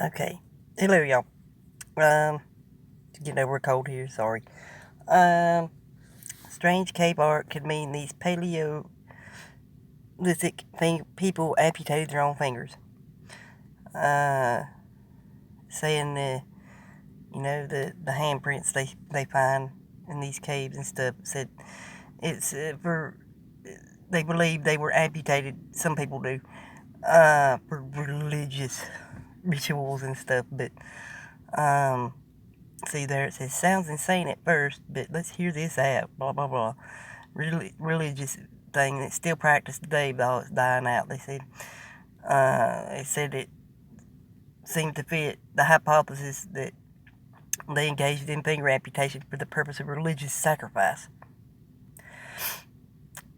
Okay. Hello, y'all. Getting over a cold here, sorry. Um, Strange cave art could mean these Paleolithic people amputated their own fingers. Uh, Saying the handprints they find in these caves and stuff said it's for they believe they were amputated. Some people do for religious rituals and stuff, but um see there it says sounds insane at first, but let's hear this out. Blah blah blah. Really religious thing that's still practiced today, though it's dying out. They said it seemed to fit the hypothesis that they engaged in finger amputation for the purpose of religious sacrifice.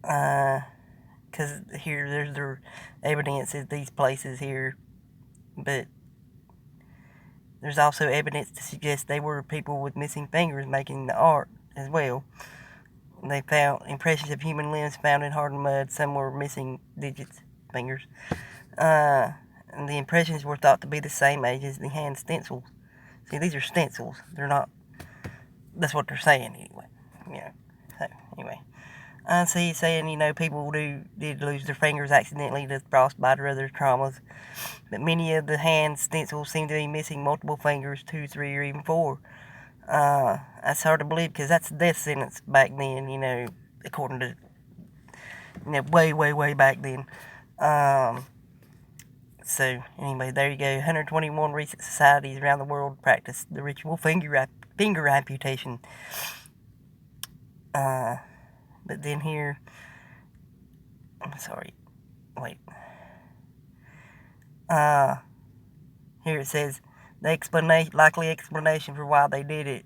Because here there's the evidence at these places here, but there's also evidence to suggest they were people with missing fingers making the art as well. They found impressions of human limbs found in hardened mud. Some were missing digits, fingers. And the impressions were thought to be the same age as the hand stencils. See, these are stencils. They're not. That's what they're saying anyway. So anyway, so he's saying people did lose their fingers accidentally to frostbite or other traumas, but many of the hand stencils seem to be missing multiple fingers, 2, 3, or even 4. That's hard to believe because that's a death sentence back then, according to, way, way, way back then. So, anyway, there you go. 121 recent societies around the world practice the ritual finger amputation. But then here, I'm sorry, wait. Here it says the likely explanation for why they did it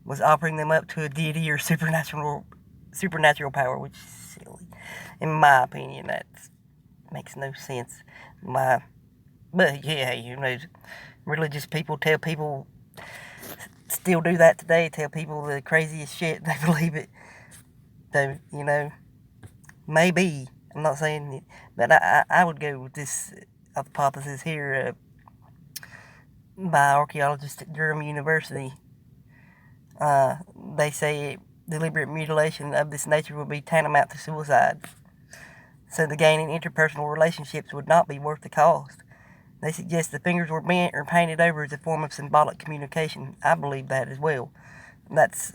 was offering them up to a deity or supernatural power, which is silly. In my opinion, that makes no sense. But yeah, religious people tell people, still do that today, tell people the craziest shit, they believe it. So, maybe, I'm not saying it, but I would go with this hypothesis here by archaeologists at Durham University. They say deliberate mutilation of this nature would be tantamount to suicide. So the gain in interpersonal relationships would not be worth the cost. They suggest the fingers were bent or painted over as a form of symbolic communication. I believe that as well. That's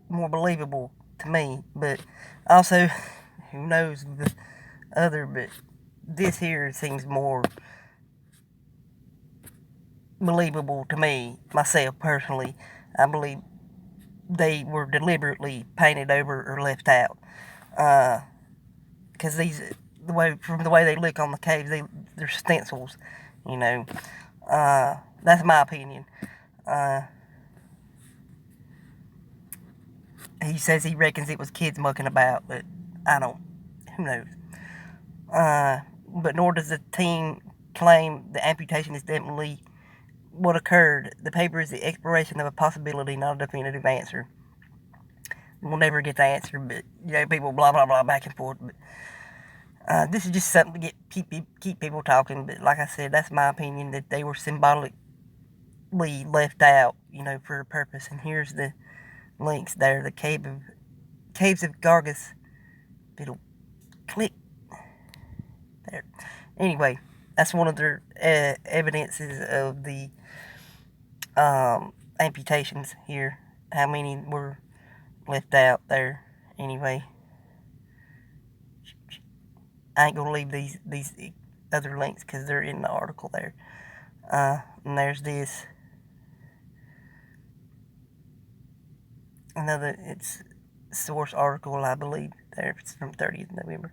more believable to me, but also, who knows the other, but this here seems more believable to me, myself personally. I believe they were deliberately painted over or left out. Because from the way they look on the caves, they're stencils, you know. That's my opinion. He says he reckons it was kids mucking about, but I don't. Who knows? But nor does the team claim the amputation is definitely what occurred. The paper is the exploration of a possibility, not a definitive answer. We'll never get the answer, but people blah blah blah back and forth. But this is just something to keep people talking. But like I said, that's my opinion that they were symbolically left out, for a purpose. And here's the links there: the caves of Gargus. It'll click there. Anyway, that's one of their evidences of the amputations here. How many were left out there? Anyway, I ain't gonna leave these other links because they're in the article there. And there's this. It's source article, I believe. There, it's from 30th November.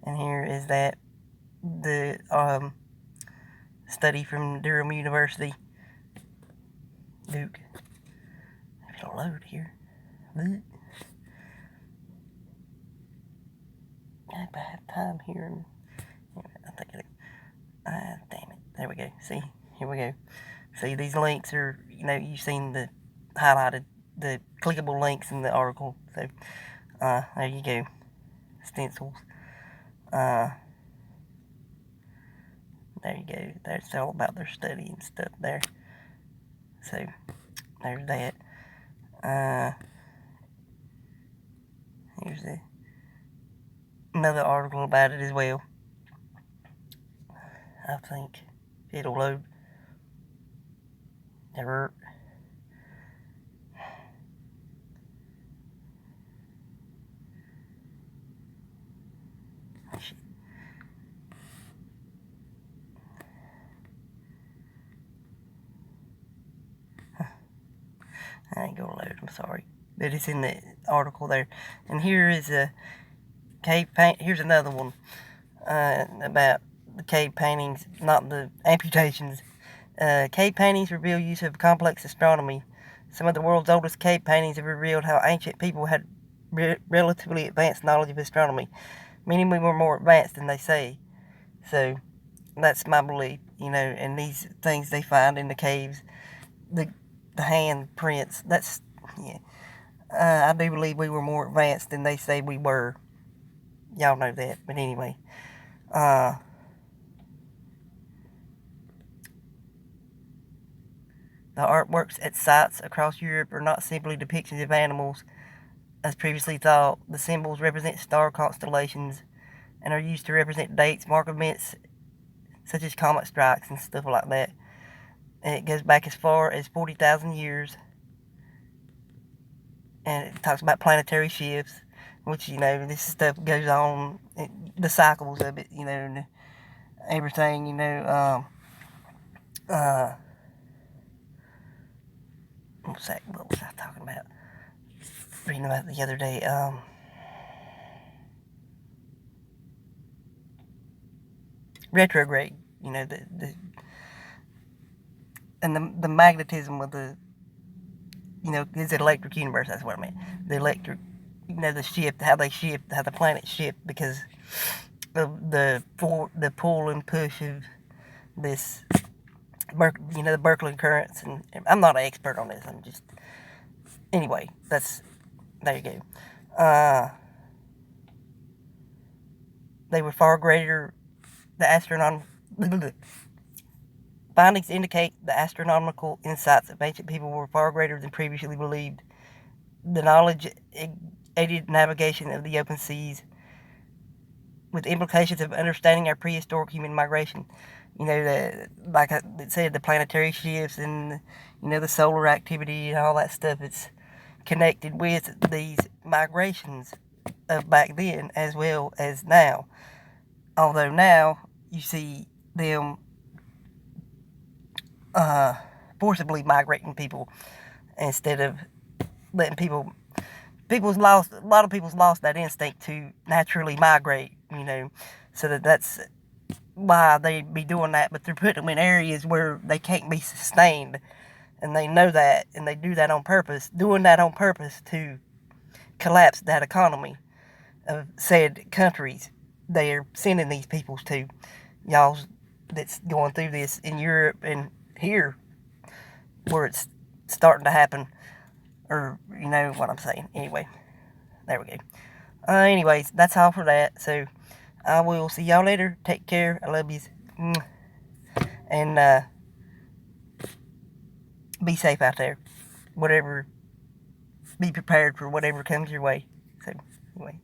And here is the study from Durham University. Duke. If it'll load here. I have time here. I think it. Damn it. There we go. See? Here we go. See, these links are, you've seen the highlighted, the clickable links in the article. So, there you go. Stencils. there you go. That's all about their study and stuff there. So, there's that. Here's another article about it as well. I think it'll load. Never. I ain't gonna load, I'm sorry. But it's in the article there. And here is a cave paint. Here's another one about the cave paintings, not the amputations. Cave paintings reveal use of complex astronomy. Some of the world's oldest cave paintings have revealed how ancient people had relatively advanced knowledge of astronomy. Many were more advanced than they say. So, that's my belief, and these things they find in the caves, the hand prints, yeah. I do believe we were more advanced than they say we were. Y'all know that, but anyway. The artworks at sites across Europe are not simply depictions of animals, as previously thought. The symbols represent star constellations and are used to represent dates, mark events, such as comet strikes and stuff like that. And it goes back as far as 40,000 years. And it talks about planetary shifts, which, this stuff goes on, the cycles of it, and everything, what was I talking about? Reading about it the other day, retrograde, and the magnetism of the, it's an electric universe, that's what I meant. The electric, the shift, how the planets shift because of the pull and push of this, the Berkeley currents. And I'm not an expert on this, I'm just, anyway, there you go. They were far greater, findings indicate the astronomical insights of ancient people were far greater than previously believed. The knowledge aided navigation of the open seas, with implications of understanding our prehistoric human migration. Like I said, the planetary shifts and, the solar activity and all that stuff, it's connected with these migrations of back then as well as now. Although now, you see them forcibly migrating people instead of letting a lot of people's lost that instinct to naturally migrate, so that's why they be doing that, but they're putting them in areas where they can't be sustained, and they know that, and they do that on purpose, to collapse that economy of said countries they're sending these people to. Y'all that's going through this in Europe and here where it's starting to happen, or you know what I'm saying. Anyway, there we go. Anyways, that's all for that. So I will see y'all later. Take care. I love yous. And be safe out there. Be prepared for whatever comes your way. So anyway.